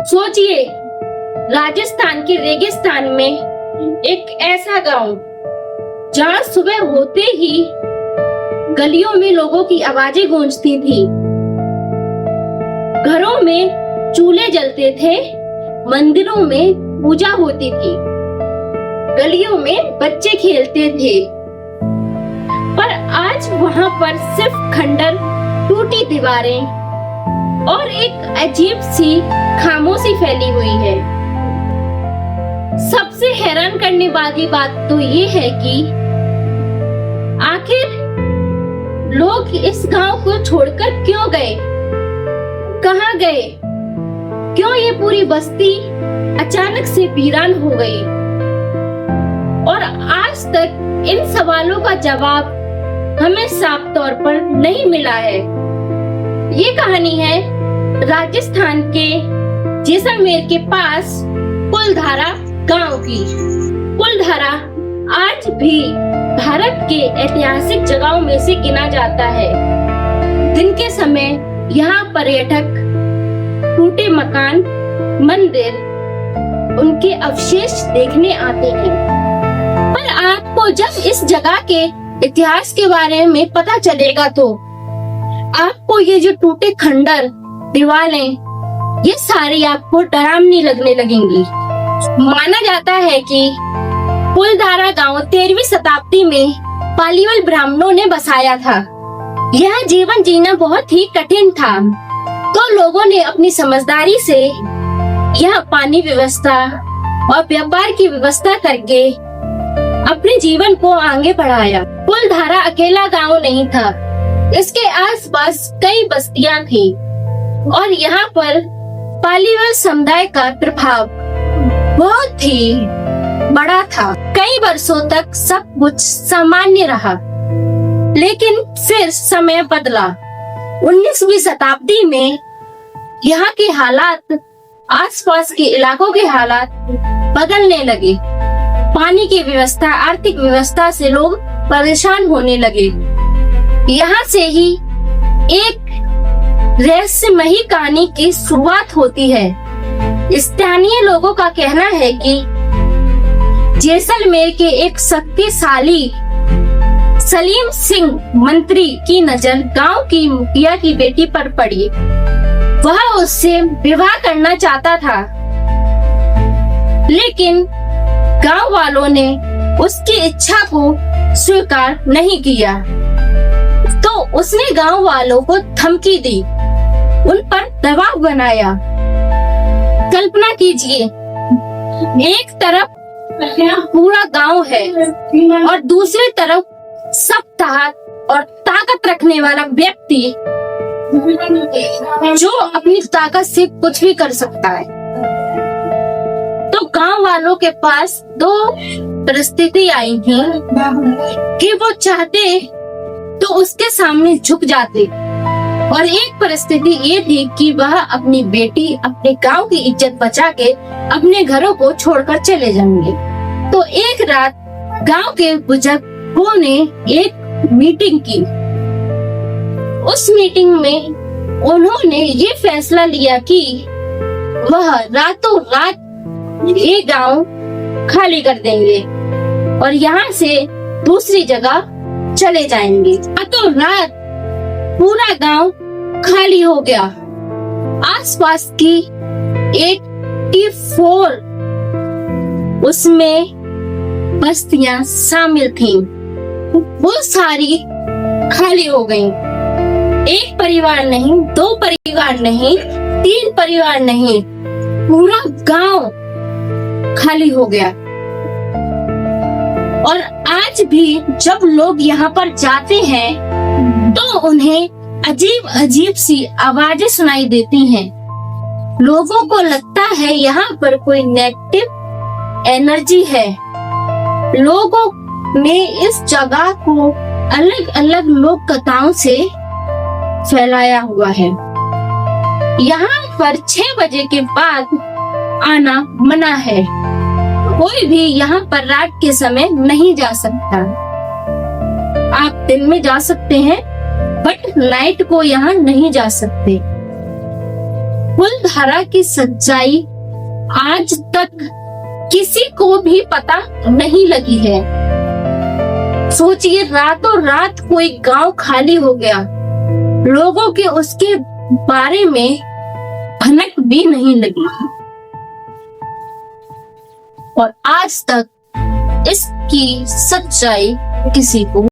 सोचिए, राजस्थान के रेगिस्तान में एक ऐसा गांव जहां सुबह होते ही गलियों में लोगों की आवाजें गूंजती थी, घरों में चूल्हे जलते थे, मंदिरों में पूजा होती थी, गलियों में बच्चे खेलते थे। पर आज वहां पर सिर्फ खंडर, टूटी दीवारें और एक अजीब सी खामोशी फैली हुई है। सबसे हैरान करने वाली बात तो ये है कि आखिर लोग इस गांव को छोड़कर क्यों गए, कहां गए, क्यों ये पूरी बस्ती अचानक से वीरान हो गई। और आज तक इन सवालों का जवाब हमें साफ तौर पर नहीं मिला है। ये कहानी है राजस्थान के जैसलमेर के पास कुलधारा गांव की। कुलधारा आज भी भारत के ऐतिहासिक जगहों में से गिना जाता है। दिन के समय यहाँ पर्यटक टूटे मकान, मंदिर, उनके अवशेष देखने आते हैं। पर आपको जब इस जगह के इतिहास के बारे में पता चलेगा तो आपको ये जो टूटे खंडर, दीवारें, ये सारी आपको डरावनी लगने लगेंगी। माना जाता है कि कुलधारा गांव 13वीं शताब्दी में पालीवाल ब्राह्मणों ने बसाया था। यह जीवन जीना बहुत ही कठिन था, तो लोगों ने अपनी समझदारी से यह पानी व्यवस्था और व्यापार की व्यवस्था करके अपने जीवन को आगे बढ़ाया। कुलधारा अकेला गांव नहीं था, इसके आसपास कई बस्तियां थी और यहाँ पर पालीवाल समुदाय का प्रभाव बहुत ही बड़ा था। कई वर्षों तक सब कुछ सामान्य रहा, लेकिन फिर समय बदला। 19वीं शताब्दी में यहाँ के हालात, आसपास के इलाकों के हालात बदलने लगे। पानी की व्यवस्था, आर्थिक व्यवस्था से लोग परेशान होने लगे। यहाँ से ही एक रहस्यमयी कहानी की शुरुआत होती है। स्थानीय लोगों का कहना है कि जैसलमेर के एक शक्तिशाली सलीम सिंह मंत्री की नजर गांव की मुखिया की बेटी पर पड़ी। वह उससे विवाह करना चाहता था, लेकिन गांव वालों ने उसकी इच्छा को स्वीकार नहीं किया। तो उसने गांव वालों को धमकी दी, उन पर दबाव बनाया। कल्पना कीजिए, एक तरफ पूरा गांव है और दूसरी तरफ सब ताकत और ताकत रखने वाला व्यक्ति जो अपनी ताकत से कुछ भी कर सकता है। तो गांव वालों के पास दो परिस्थिति आई थी कि वो चाहते तो उसके सामने झुक जाते, और एक परिस्थिति ये थी कि वह अपनी बेटी, अपने गांव की इज्जत बचा के अपने घरों को छोड़कर चले जाएंगे। तो एक रात गांव के बुजुर्गों ने एक मीटिंग की। उस मीटिंग में उन्होंने ये फैसला लिया कि वह रातों रात ये गांव खाली कर देंगे और यहाँ से दूसरी जगह चले जाएंगे। रातों रात पूरा गांव खाली हो गया। आसपास की 84 उसमें बस्तियां शामिल थीं, वो सारी खाली हो गईं। एक परिवार नहीं, दो परिवार नहीं, 3 परिवार नहीं, पूरा गांव खाली हो गया। और आज भी जब लोग यहाँ पर जाते हैं तो उन्हें अजीब अजीब सी आवाजें सुनाई देती हैं। लोगों को लगता है यहाँ पर कोई नेगेटिव एनर्जी है। लोगों ने इस जगह को अलग अलग लोक कथाओं से फैलाया हुआ है। यहाँ पर 6 बजे के बाद आना मना है। कोई भी यहाँ पर रात के समय नहीं जा सकता। आप दिन में जा सकते हैं, बट नाइट को यहाँ नहीं जा सकते। फूलधारा की सच्चाई आज तक किसी को भी पता नहीं लगी है। सोचिए, रातों रात कोई गांव खाली हो गया, लोगों के उसके बारे में भनक भी नहीं लगी और आज तक इसकी सच्चाई किसी को